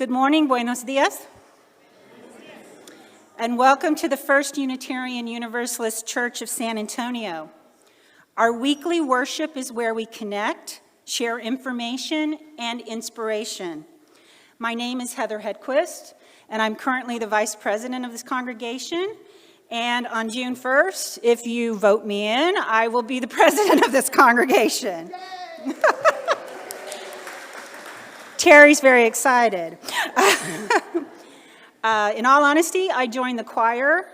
Good morning, buenos dias, and welcome to the First Unitarian Universalist Church of San Antonio. Our weekly worship is where we connect, share information, and inspiration. My name is Heather Hedquist, and I'm currently the vice president of this congregation. And on June 1st, if you vote me in, I will be the president of this congregation. Terry's very excited. In all honesty, I joined the choir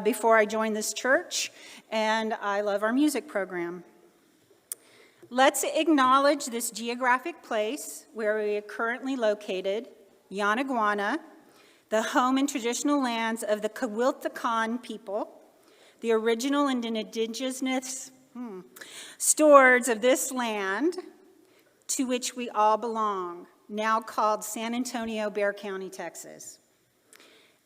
before I joined this church, and I love our music program. Let's acknowledge this geographic place where we are currently located, Yanaguana, the home and traditional lands of the Kawiltakan people, the original and indigenous stewards of this land to which we all belong, now called San Antonio, Bexar County, Texas.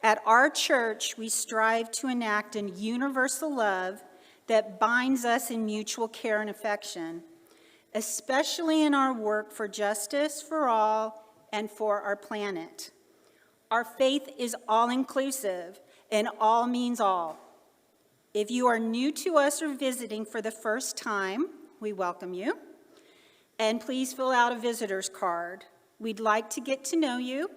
At our church, we strive to enact a universal love that binds us in mutual care and affection, especially in our work for justice for all and for our planet. Our faith is all-inclusive, and all means all. If you are new to us or visiting for the first time, we welcome you. And please fill out a visitor's card. We'd like to get to know you.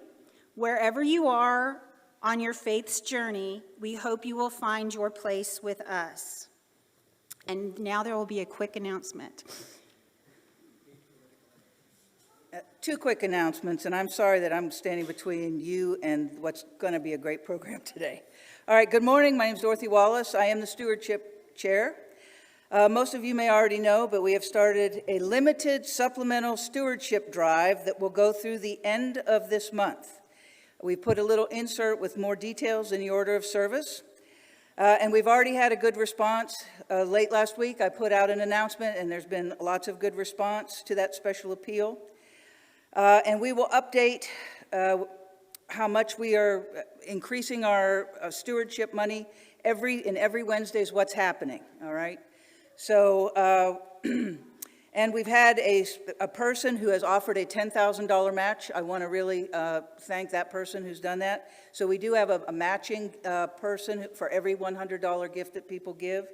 Wherever you are on your faith's journey, we hope you will find your place with us. And now there will be a quick announcement. Two quick announcements, and I'm sorry that I'm standing between you and what's going to be a great program today. All right, good morning. My name is Dorothy Wallace. I am the stewardship chair. Most of you may already know, but we have started a limited supplemental stewardship drive that will go through the end of this month. We put a little insert with more details in the order of service, and we've already had a good response. Late last week, I put out an announcement, and there's been lots of good response to that special appeal. And we will update how much we are increasing our stewardship money in every Wednesday's What's Happening, all right? So, and we've had a person who has offered a $10,000 match. I want to really thank that person who's done that. So we do have a matching person for every $100 gift that people give.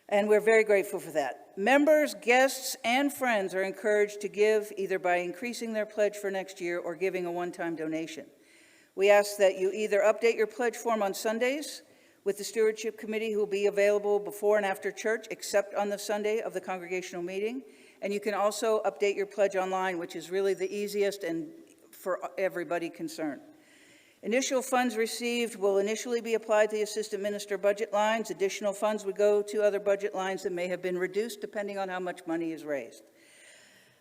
And we're very grateful for that. Members, guests, and friends are encouraged to give either by increasing their pledge for next year or giving a one-time donation. We ask that you either update your pledge form on Sundays with the Stewardship Committee, who will be available before and after church, except on the Sunday of the congregational meeting. And you can also update your pledge online, which is really the easiest and for everybody concerned. Initial funds received will initially be applied to the assistant minister budget lines. Additional funds would go to other budget lines that may have been reduced depending on how much money is raised.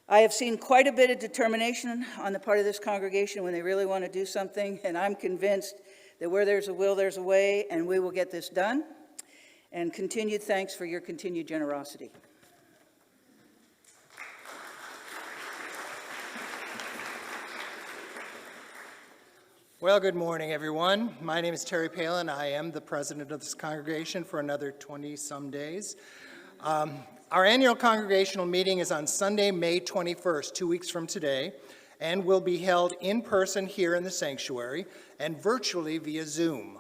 I have seen quite a bit of determination on the part of this congregation when they really want to do something, and I'm convinced that where there's a will, there's a way, and we will get this done. And continued thanks for your continued generosity. Well, good morning, everyone. My name is Terry Palin. I am the president of this congregation for another 20-some days. Our annual congregational meeting is on Sunday, May 21st, 2 weeks from today, and will be held in person here in the sanctuary and virtually via Zoom.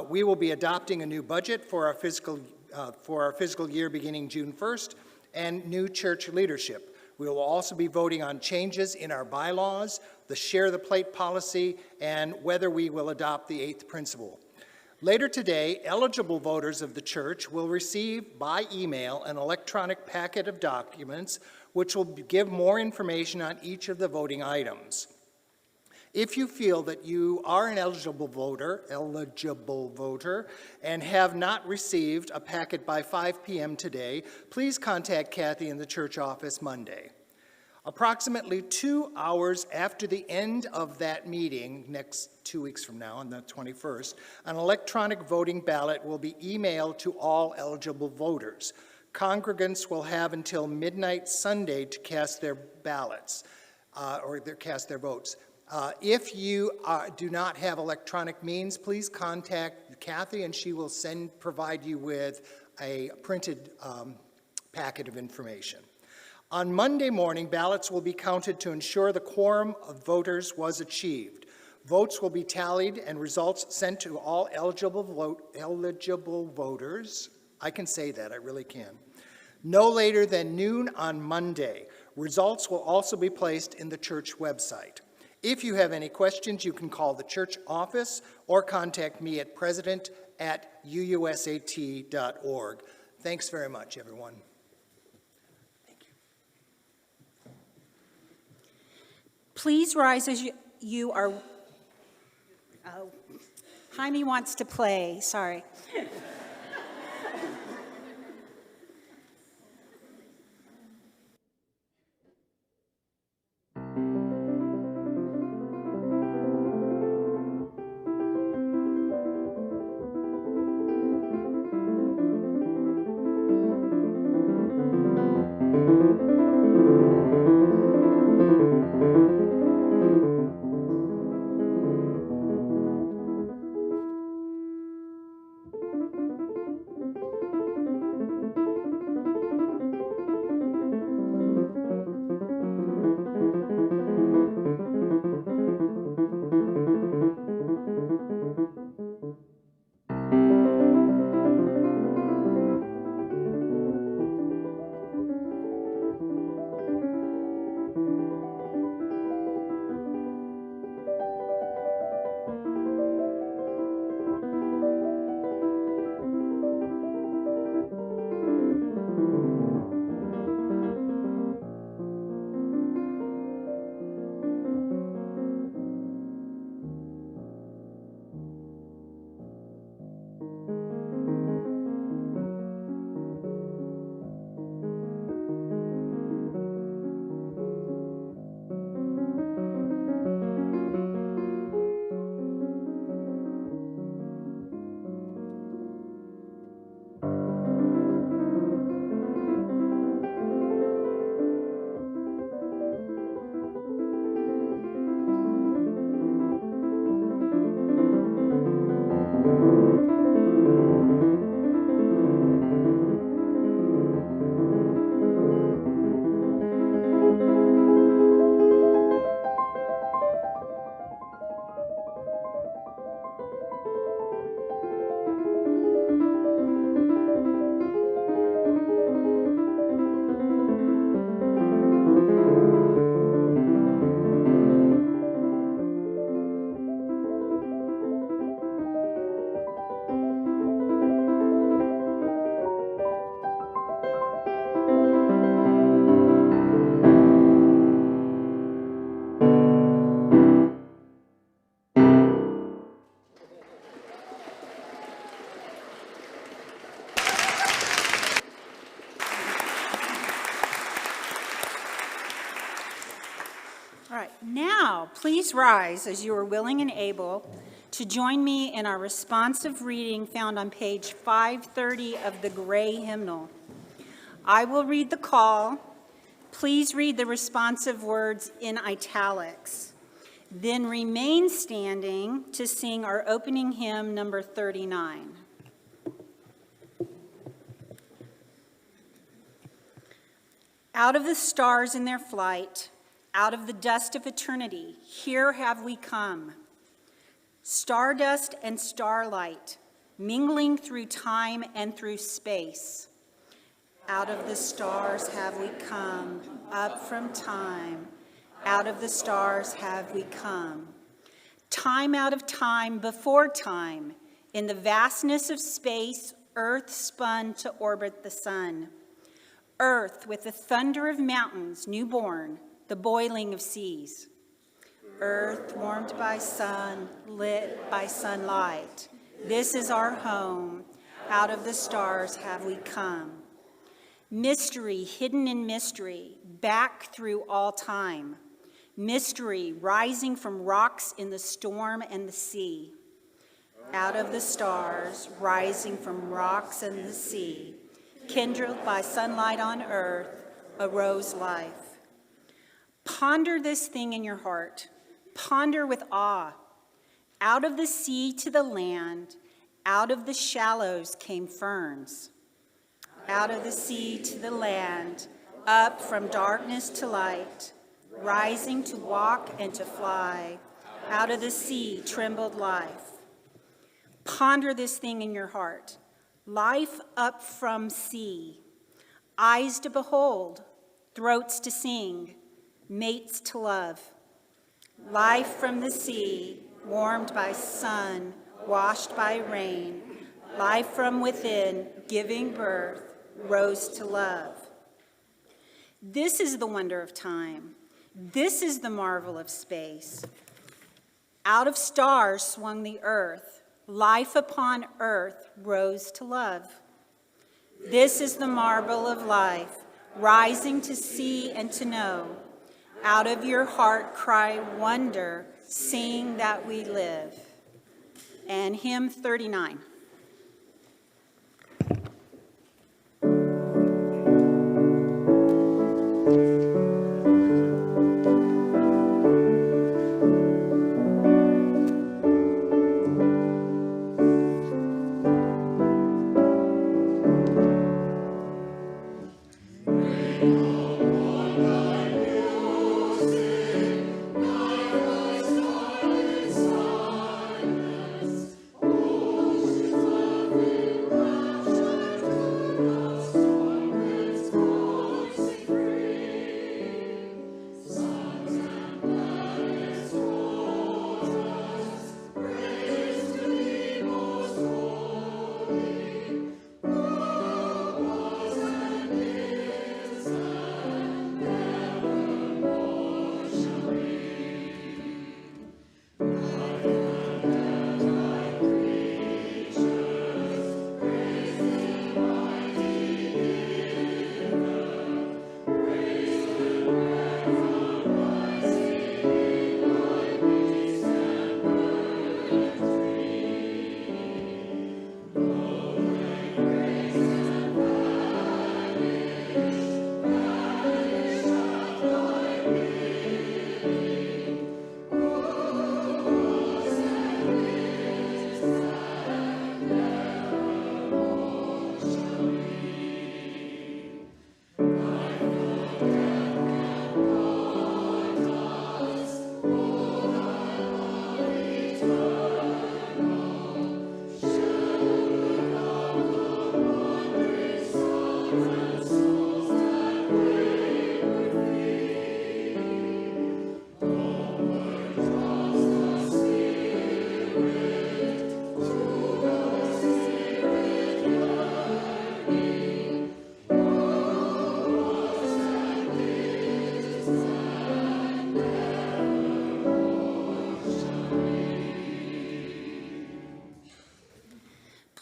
We will be adopting a new budget for our fiscal year beginning June 1st and new church leadership. We will also be voting on changes in our bylaws, the share the plate policy, and whether we will adopt the 8th principle. Later today, eligible voters of the church will receive by email an electronic packet of documents which will give more information on each of the voting items. If you feel that you are an eligible voter, and have not received a packet by 5 p.m. today, please contact Kathy in the church office Monday. Approximately 2 hours after the end of that meeting, next 2 weeks from now, on the 21st, an electronic voting ballot will be emailed to all eligible voters. Congregants will have until midnight Sunday to cast their ballots, cast their votes. If you do not have electronic means, please contact Kathy and she will provide you with a printed packet of information. On Monday morning, ballots will be counted to ensure the quorum of voters was achieved. Votes will be tallied and results sent to all eligible voters. I can say that, I really can. No later than noon on Monday. Results will also be placed in the church website. If you have any questions, you can call the church office or contact me at president@uusat.org. Thanks very much, everyone. Please rise as you are. Oh, Jaime wants to play, sorry. All right, now please rise as you are willing and able to join me in our responsive reading found on page 530 of the gray hymnal. I will read the call. Please read the responsive words in italics. Then remain standing to sing our opening hymn, number 39. Out of the stars in their flight, out of the dust of eternity, here have we come. Stardust and starlight, mingling through time and through space. Out of the stars have we come, up from time. Out of the stars have we come. Time out of time, before time, in the vastness of space, earth spun to orbit the sun. Earth with the thunder of mountains, newborn, the boiling of seas. Earth warmed by sun, lit by sunlight. This is our home. Out of the stars have we come. Mystery hidden in mystery, back through all time. Mystery rising from rocks in the storm and the sea. Out of the stars, rising from rocks and the sea, kindled by sunlight on earth, arose life. Ponder this thing in your heart. Ponder with awe. Out of the sea to the land, out of the shallows came ferns. Out of the sea to the land, up from darkness to light, rising to walk and to fly. Out of the sea trembled life. Ponder this thing in your heart. Life up from sea. Eyes to behold, throats to sing, mates to love. Life from the sea, warmed by sun, washed by rain. Life from within, giving birth, rose to love. This is the wonder of time. This is the marvel of space. Out of stars swung the earth. Life upon earth rose to love. This is the marvel of life, rising to see and to know. Out of your heart cry wonder, sing that we live. And hymn 39.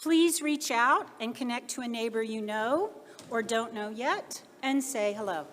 Please reach out and connect to a neighbor you know or don't know yet and say hello.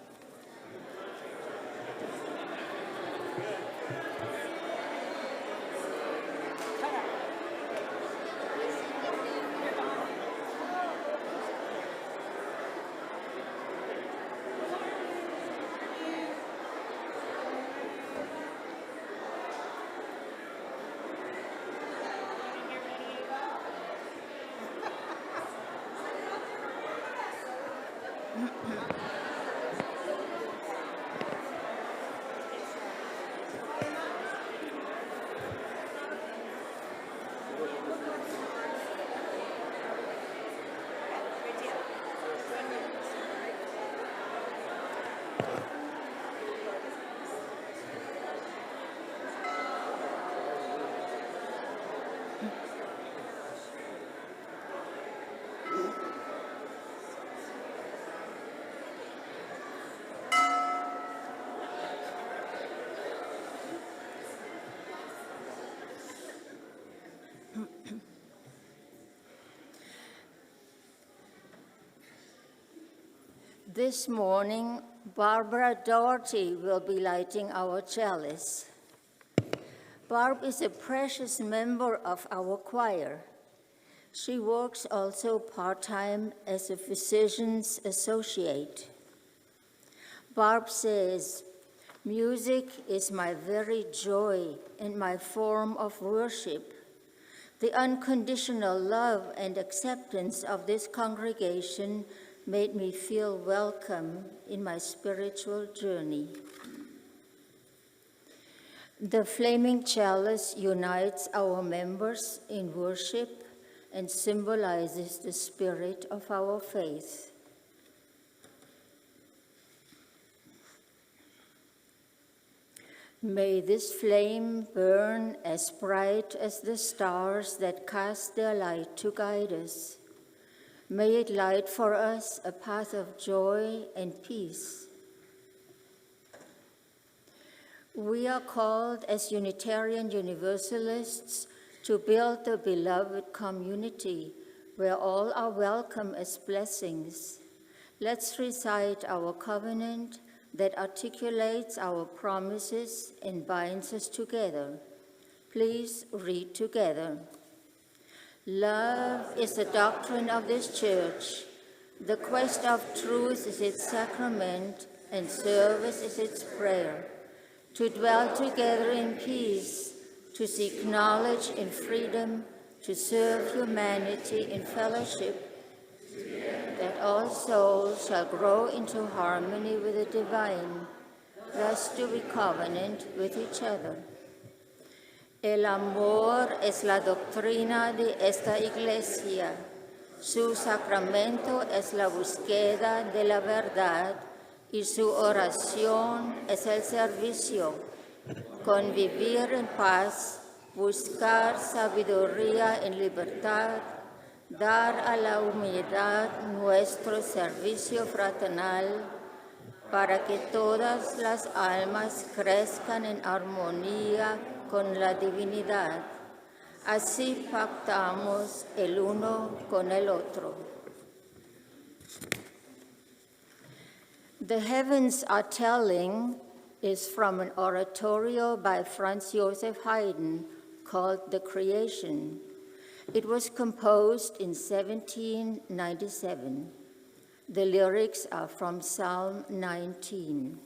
This morning, Barbara Dorothy will be lighting our chalice. Barb is a precious member of our choir. She works also part-time as a physician's associate. Barb says, "Music is my very joy and my form of worship. The unconditional love and acceptance of this congregation made me feel welcome in my spiritual journey. The flaming chalice unites our members in worship and symbolizes the spirit of our faith. May this flame burn as bright as the stars that cast their light to guide us. May it light for us a path of joy and peace. We are called as Unitarian Universalists to build the beloved community where all are welcome as blessings. Let's recite our covenant that articulates our promises and binds us together. Please read together. Love is the doctrine of this church. The quest of truth is its sacrament, and service is its prayer. To dwell together in peace, to seek knowledge in freedom, to serve humanity in fellowship, that all souls shall grow into harmony with the divine. Thus do we covenant with each other. El amor es la doctrina de esta iglesia. Su sacramento es la búsqueda de la verdad y su oración es el servicio. Convivir en paz, buscar sabiduría en libertad, dar a la humanidad nuestro servicio fraternal para que todas las almas crezcan en armonía con la divinidad. Así pactamos el uno con el otro. The Heavens Are Telling is from an oratorio by Franz Joseph Haydn called The Creation. It was composed in 1797. The lyrics are from Psalm 19.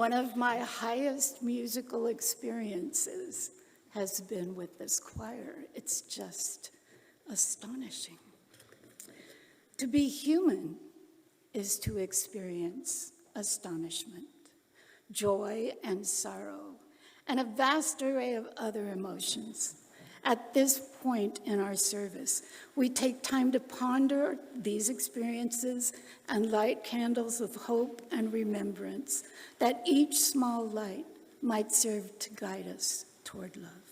One of my highest musical experiences has been with this choir. It's just astonishing. To be human is to experience astonishment, joy and sorrow, and a vast array of other emotions. At this point in our service, we take time to ponder these experiences and light candles of hope and remembrance, that each small light might serve to guide us toward love.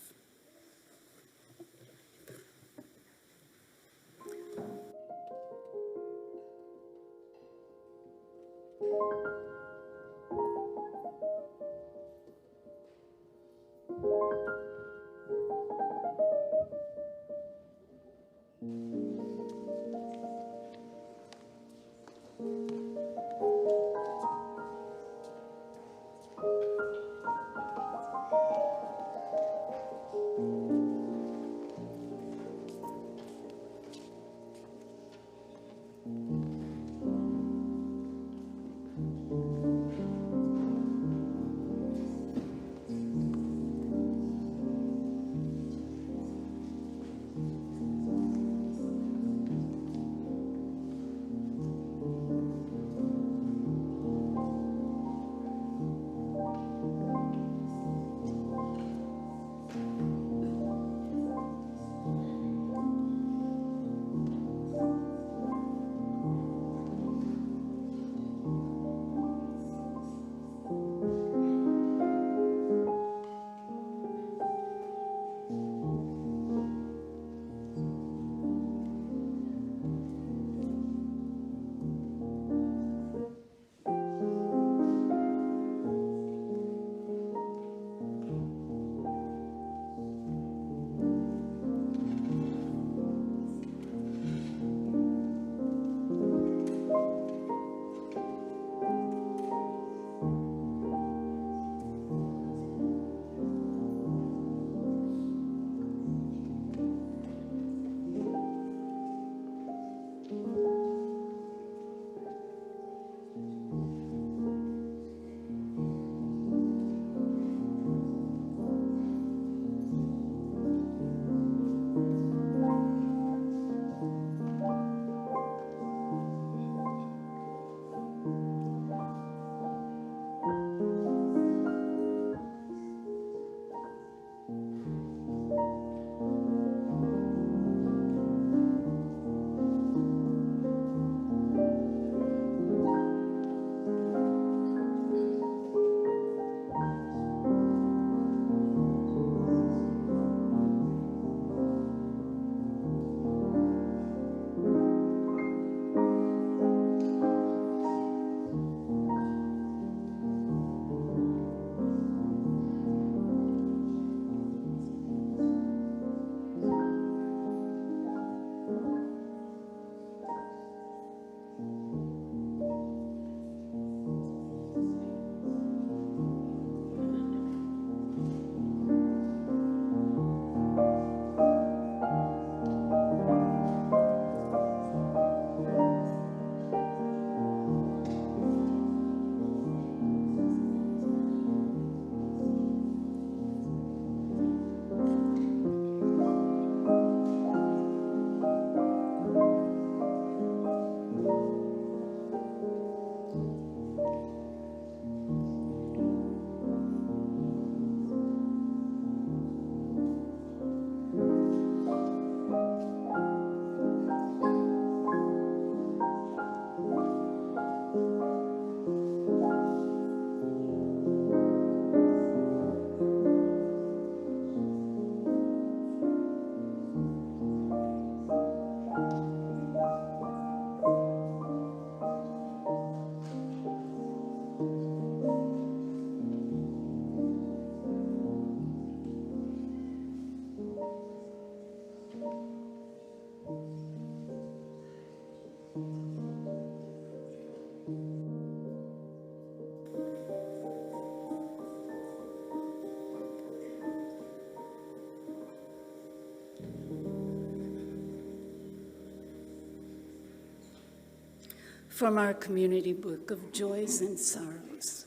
from our community book of joys and sorrows.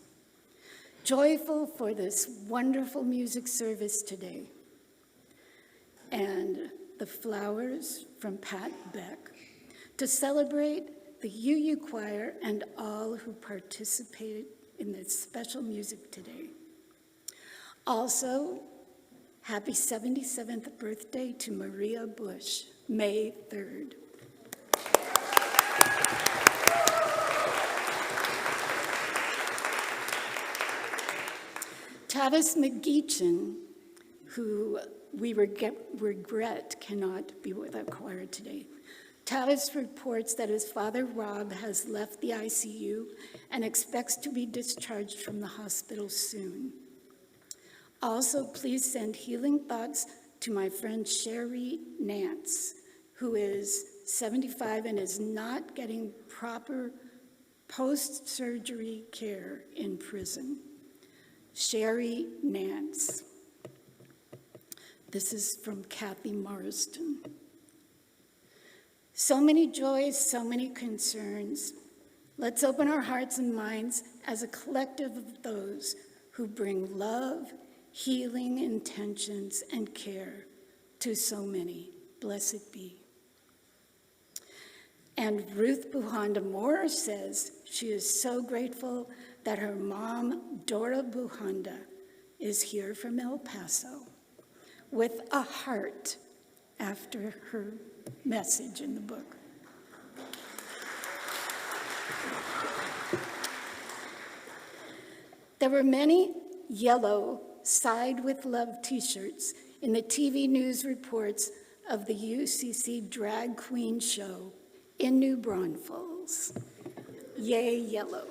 Joyful for this wonderful music service today. And the flowers from Pat Beck to celebrate the UU Choir and all who participated in this special music today. Also, happy 77th birthday to Maria Bush, May 3rd. Tavis McGeechan, who we regret cannot be with our choir today. Tavis reports that his father, Rob, has left the ICU and expects to be discharged from the hospital soon. Also, please send healing thoughts to my friend Sherry Nance, who is 75 and is not getting proper post-surgery care in prison. Sherry Nance. This is from Kathy Marston. So many joys, so many concerns. Let's open our hearts and minds as a collective of those who bring love, healing intentions, and care to so many. Blessed be. And Ruth Buhanda Moore says she is so grateful that her mom, Dora Buhanda, is here from El Paso with a heart after her message in the book. There were many yellow Side with Love t-shirts in the TV news reports of the UCC drag queen show in New Braunfels. Yay, yellow.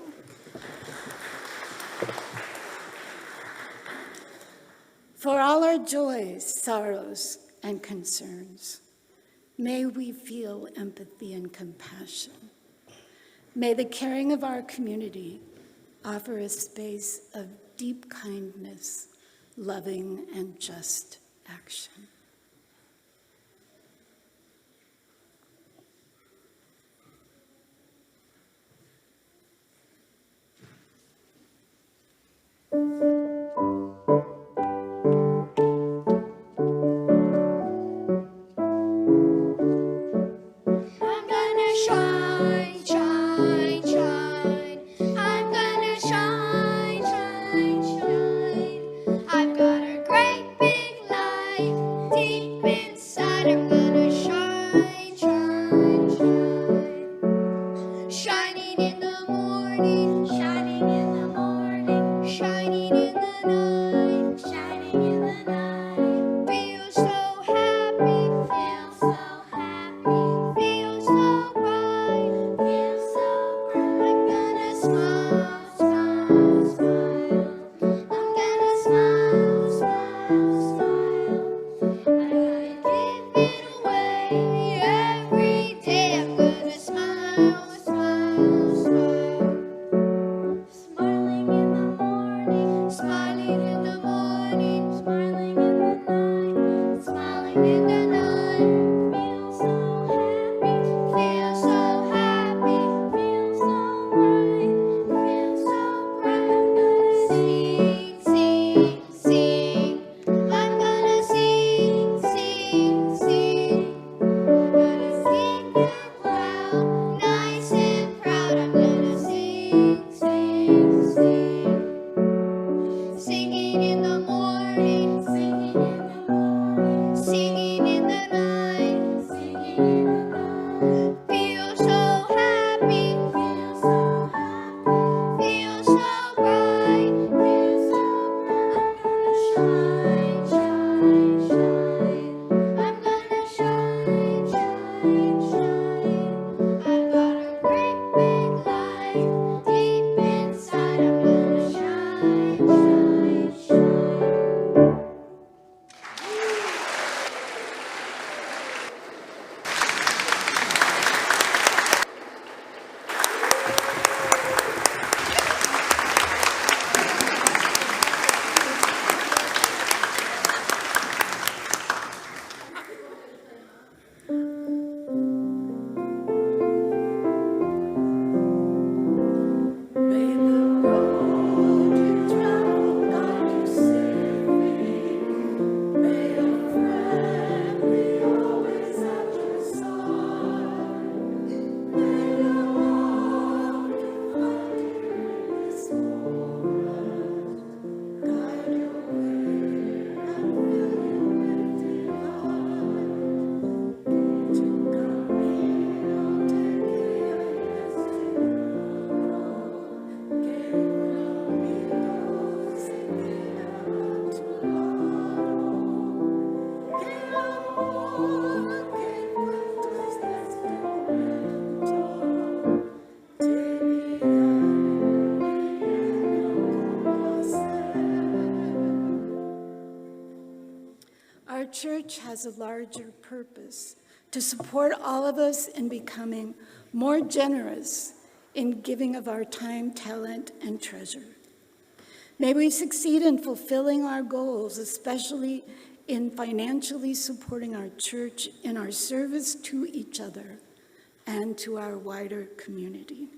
For all our joys, sorrows, and concerns, may we feel empathy and compassion. May the caring of our community offer a space of deep kindness, loving and just action. Shine, shine, shine. our church has a larger purpose to support all of us in becoming more generous in giving of our time, talent, and treasure. May we succeed in fulfilling our goals, especially in financially supporting our church in our service to each other and to our wider community.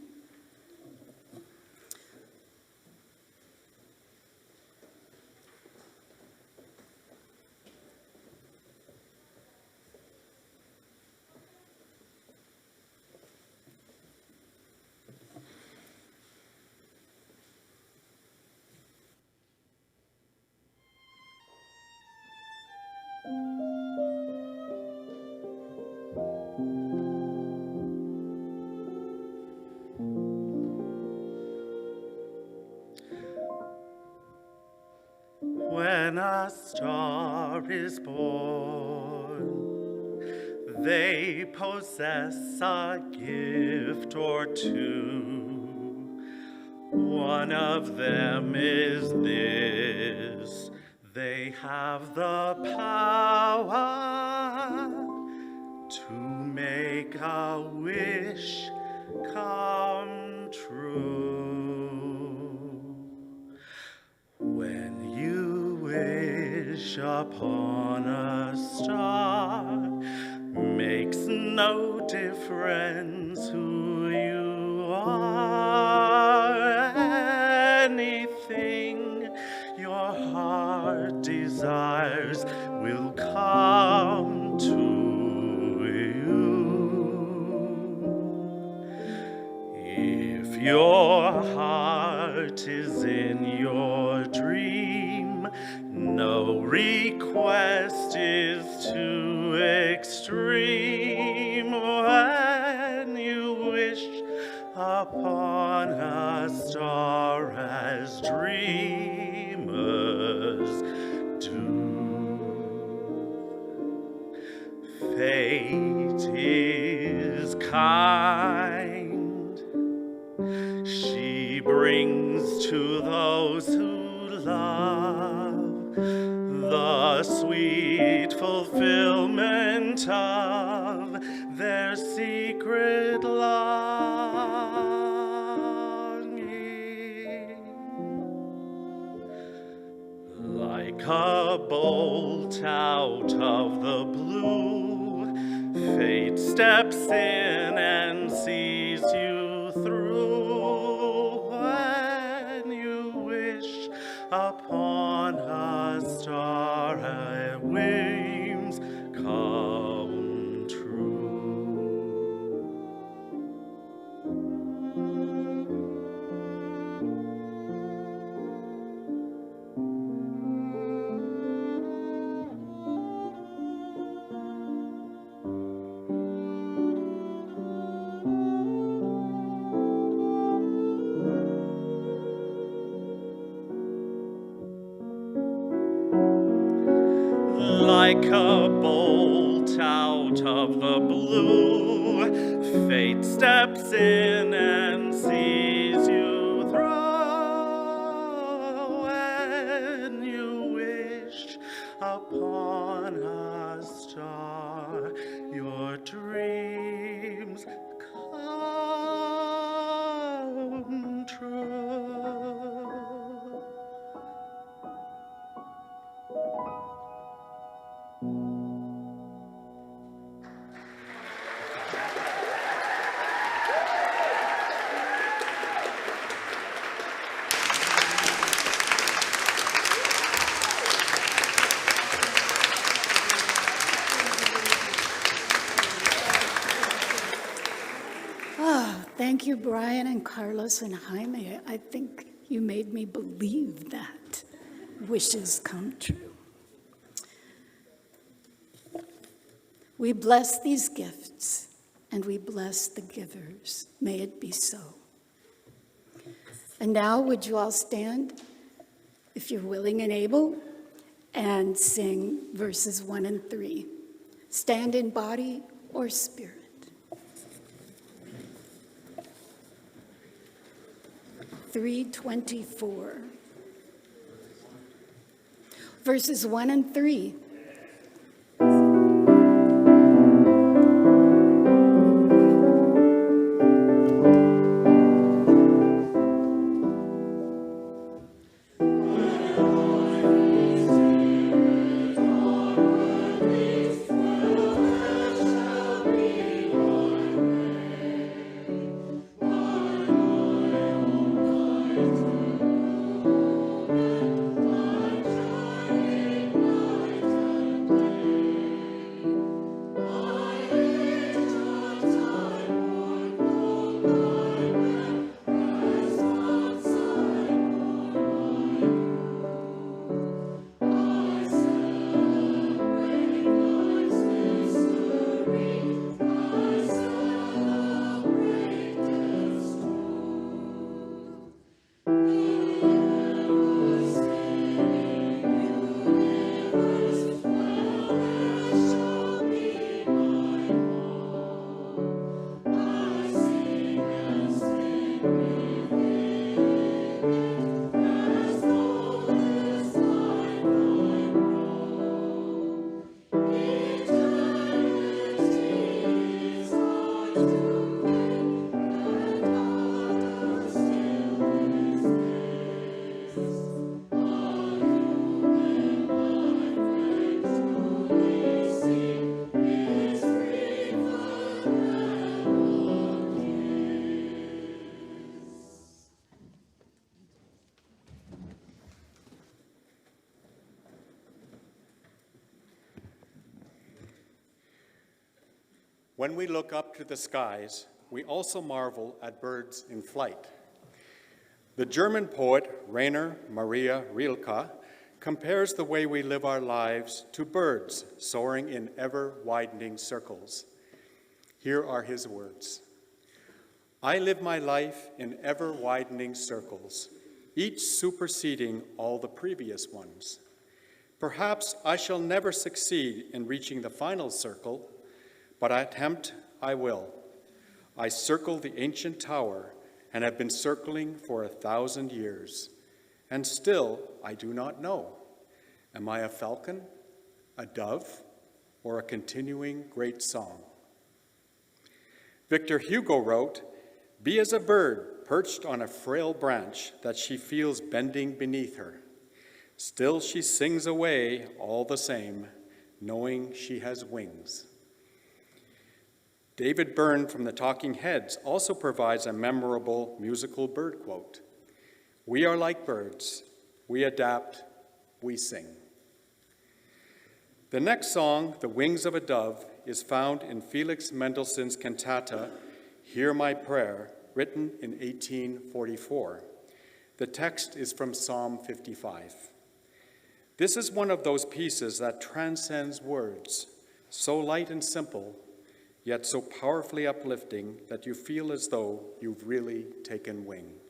When a star is born, they possess a gift or two. One of them is this: they have the power to make a wish come true. When you wish upon a star, makes no difference who you are. Anything your heart desires will come to you. If your heart is in your dream, no request is too extreme. When you wish upon a star as dreamers do, fate is kind. She brings to those who love the sweet fulfillment of their secret longing. Like a bolt out of the blue, fate steps in and sees you through. When you wish upon a star, dreams come true. Like a bolt out of the blue, fate steps in and sees you through. When you wish upon a star, your dreams come true. Thank you, Brian and Carlos and Jaime. I think you made me believe that wishes come true. We bless these gifts and we bless the givers. May it be so. And now, would you all stand, if you're willing and able, and sing verses 1 and 3. Stand in body or spirit. (324). Verses 1 and 3. When we look up to the skies, we also marvel at birds in flight. The German poet Rainer Maria Rilke compares the way we live our lives to birds soaring in ever-widening circles. Here are his words. I live my life in ever-widening circles, each superseding all the previous ones. Perhaps I shall never succeed in reaching the final circle, but I attempt I will. I circle the ancient tower and have been circling for 1,000 years, and still I do not know. Am I a falcon, a dove, or a continuing great song? Victor Hugo wrote, "Be as a bird perched on a frail branch that she feels bending beneath her. Still she sings away all the same, knowing she has wings." David Byrne from the Talking Heads also provides a memorable musical bird quote. "We are like birds. We adapt. We sing." The next song, "The Wings of a Dove," is found in Felix Mendelssohn's cantata, "Hear My Prayer," written in 1844. The text is from Psalm 55. This is one of those pieces that transcends words, so light and simple, yet so powerfully uplifting that you feel as though you've really taken wing.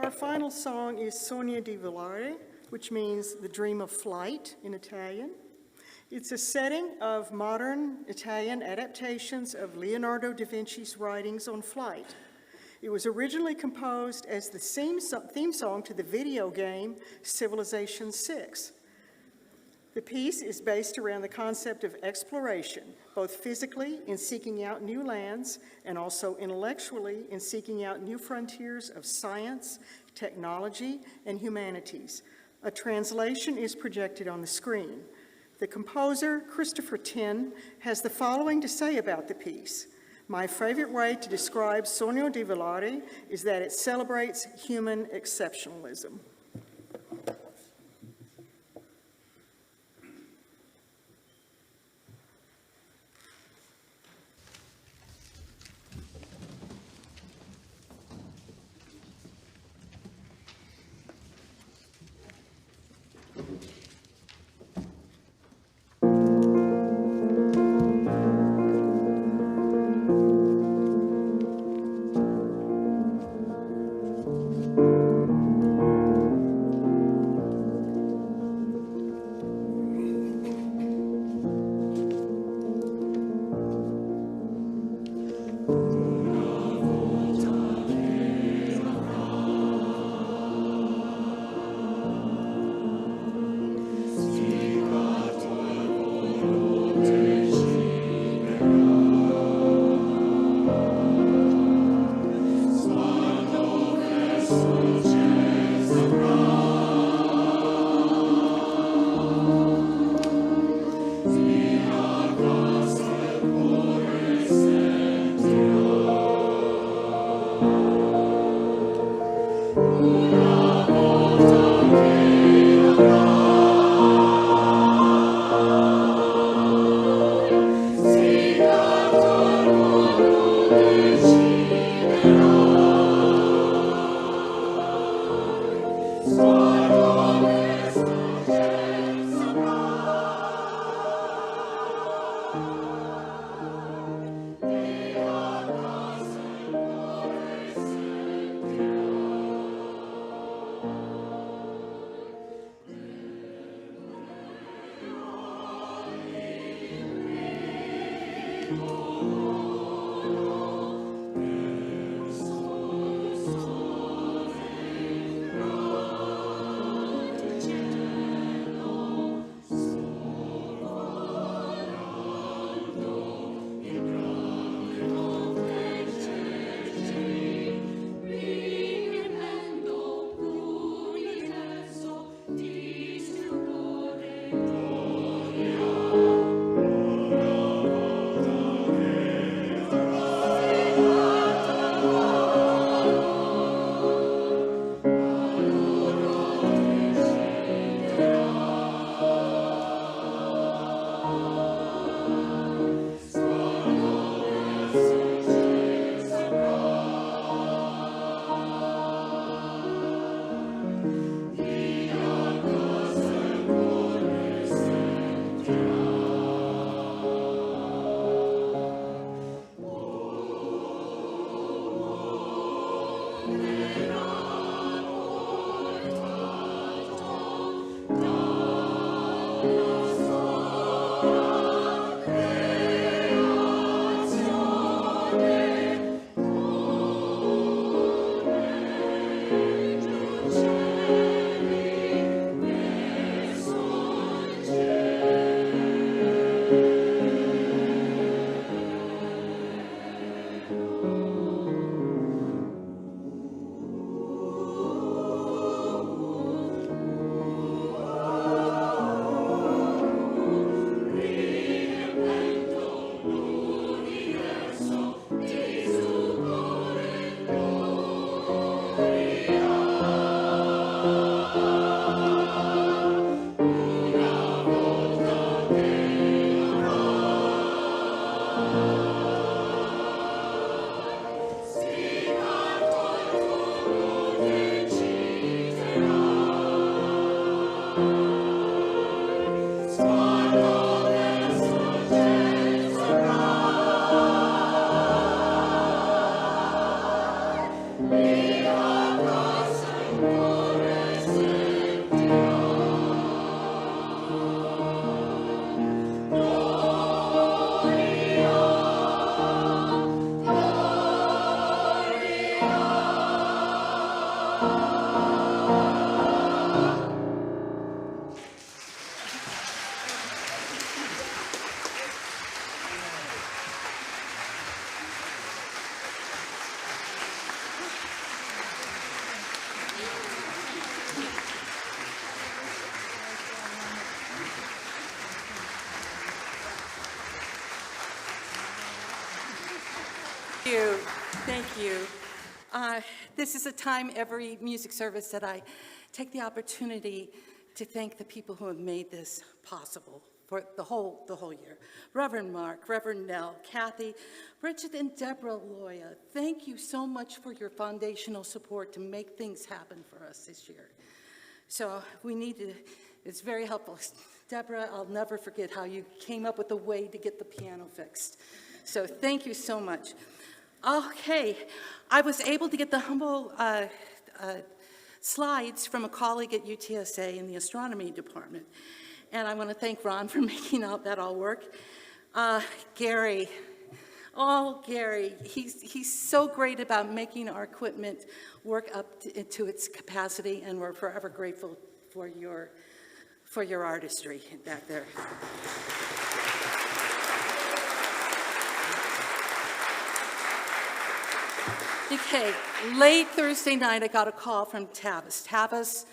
Our final song is Sogno di volare, which means the dream of flight in Italian. It's a setting of modern Italian adaptations of Leonardo da Vinci's writings on flight. It was originally composed as the theme song to the video game Civilization VI. The piece is based around the concept of exploration, both physically in seeking out new lands and also intellectually in seeking out new frontiers of science, technology, and humanities. A translation is projected on the screen. The composer, Christopher Tin, has the following to say about the piece. My favorite way to describe Sogno di volare is that it celebrates human exceptionalism. you. Thank you. This is a time every music service that I take the opportunity to thank the people who have made this possible for the whole year. Reverend Mark, Reverend Nell, Kathy, Bridget, and Deborah Loya, thank you so much for your foundational support to make things happen for us this year. So we need to, it's very helpful. Deborah, I'll never forget how you came up with a way to get the piano fixed. So thank you so much. Okay, I was able to get the humble slides from a colleague at UTSA in the astronomy department. And I want to thank Ron for making that all work. Gary, Gary, he's so great about making our equipment work up to its capacity, and we're forever grateful for your artistry back there. Okay, late Thursday night, I got a call from Tavis. Tavis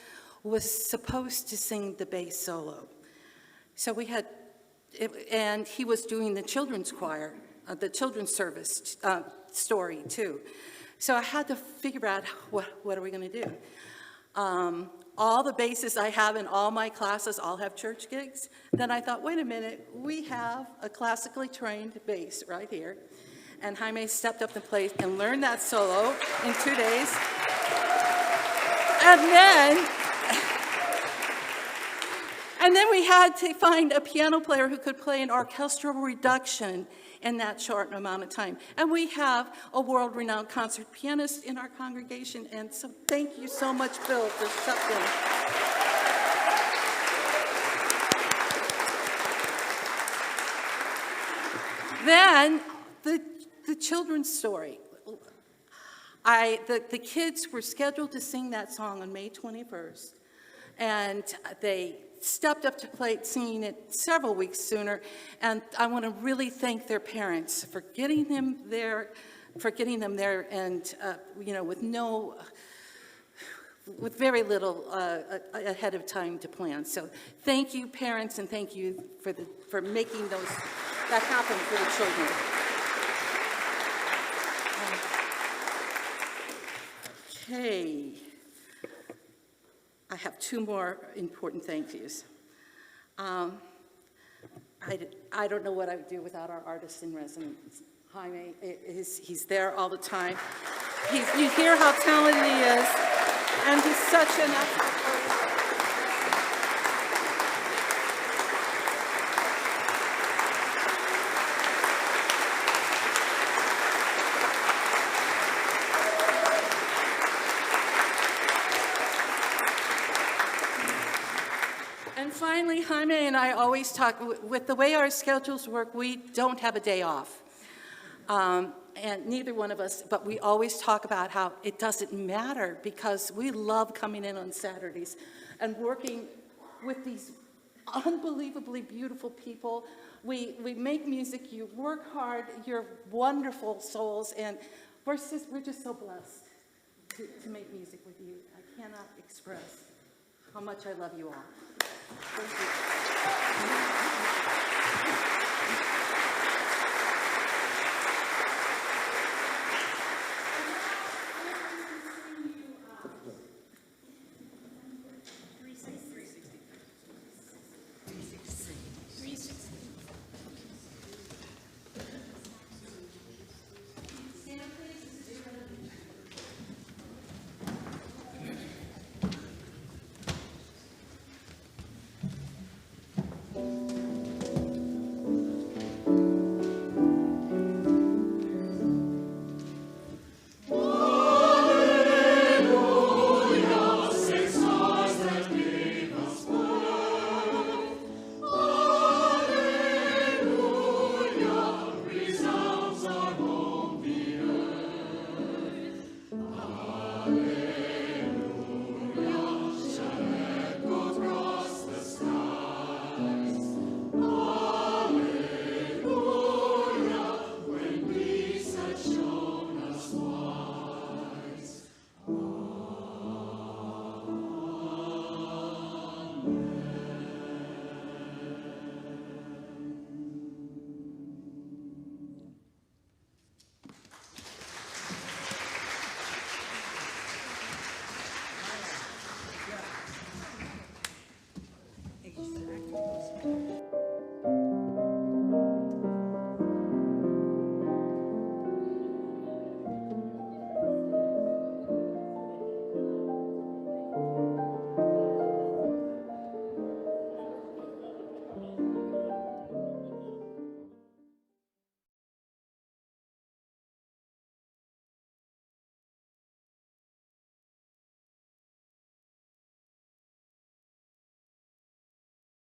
was supposed to sing the bass solo. So we had, and he was doing the children's choir, the children's service story too. So I had to figure out what are we going to do. All the basses I have in all my classes all have church gigs. Then I thought, wait a minute, we have a classically trained bass right here. And Jaime stepped up to the plate and learned that solo in 2 days. And then we had to find a piano player who could play an orchestral reduction in that short amount of time. And we have a world-renowned concert pianist in our congregation, and so thank you so much, Bill, for something. Then, the children's story. The kids were scheduled to sing that song on May 21st, and they stepped up to plate singing it several weeks sooner, and I want to really thank their parents for getting them there, and with very little ahead of time to plan. So thank you, parents, and thank you for making that happen for the children. Okay, I have two more important thank yous. I don't know what I would do without our artist in residence. Jaime, he's there all the time. You hear how talented he is, and he's such an excellent person. Finally, Jaime and I always talk, with the way our schedules work, we don't have a day off. And neither one of us, but we always talk about how it doesn't matter because we love coming in on Saturdays and working with these unbelievably beautiful people. We make music, you work hard, you're wonderful souls, and we're just so blessed to make music with you. I cannot express how much I love you all. Thank you.